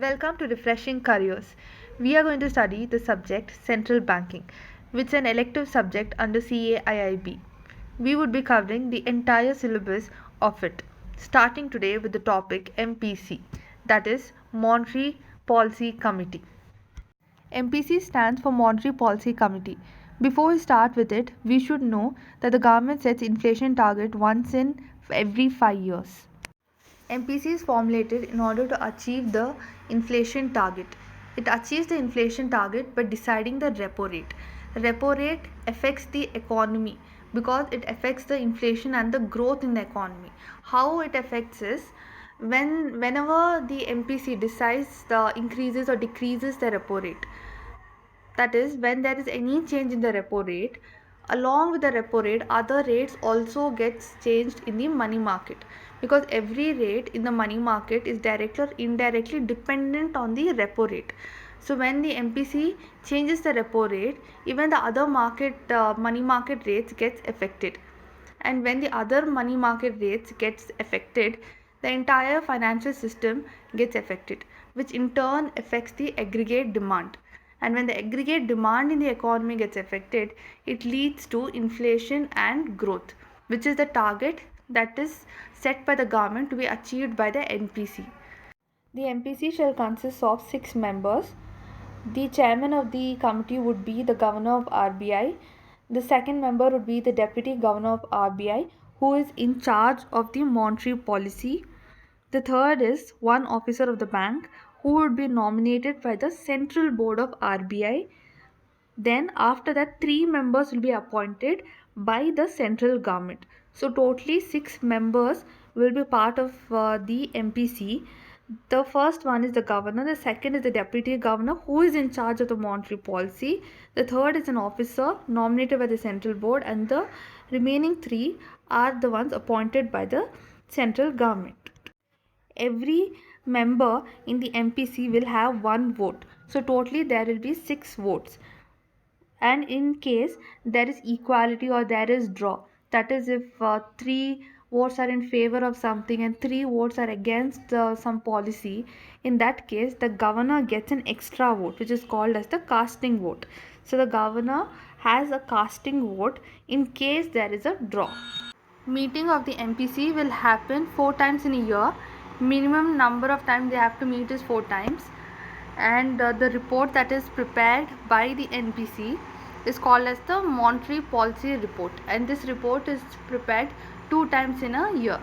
Welcome to Refreshing Careers. We are going to study the subject Central Banking, which is an elective subject under CAIIB. We would be covering the entire syllabus of it, starting today with the topic MPC, that is Monetary Policy Committee. MPC stands for Monetary Policy Committee. Before we start with it, we should know that the government sets inflation target once in every 5 years. MPC is formulated in order to achieve the inflation target. It achieves the inflation target by deciding the repo rate. Repo rate affects the economy because it affects the inflation and the growth in the economy. How it affects is whenever the MPC decides the increases or decreases the repo rate. That is, when there is any change in the repo rate, along with the repo rate, other rates also gets changed in the money market, because every rate in the money market is directly or indirectly dependent on the repo rate. So when the MPC changes the repo rate, even the other money market rates gets affected. And when the other money market rates gets affected, the entire financial system gets affected, which in turn affects the aggregate demand. And when the aggregate demand in the economy gets affected, it leads to inflation and growth, which is the target that is set by the government to be achieved by the MPC. The MPC shall consist of 6 members. The chairman of the committee would be the governor of RBI. The second member would be the deputy governor of RBI, who is in charge of the monetary policy. The third is one officer of the bank, who would be nominated by the central board of RBI. Then after that, 3 members will be appointed by the central government. So totally 6 members will be part of the MPC. The first one is the governor, the second is the deputy governor, who is in charge of the monetary policy. The third is an officer nominated by the central board, and the remaining 3 are the ones appointed by the central government. Every member in the MPC will have 1 vote. So totally there will be 6 votes. And in case there is equality or there is draw, that is, if 3 votes are in favor of something and 3 votes are against some policy, in that case the governor gets an extra vote, which is called as the casting vote. So the governor has a casting vote in case there is a draw. Meeting of the MPC will happen 4 times in a year. Minimum number of times they have to meet is 4 times. And the report that is prepared by the MPC is called as the Monetary Policy Report, and this report is prepared 2 times in a year.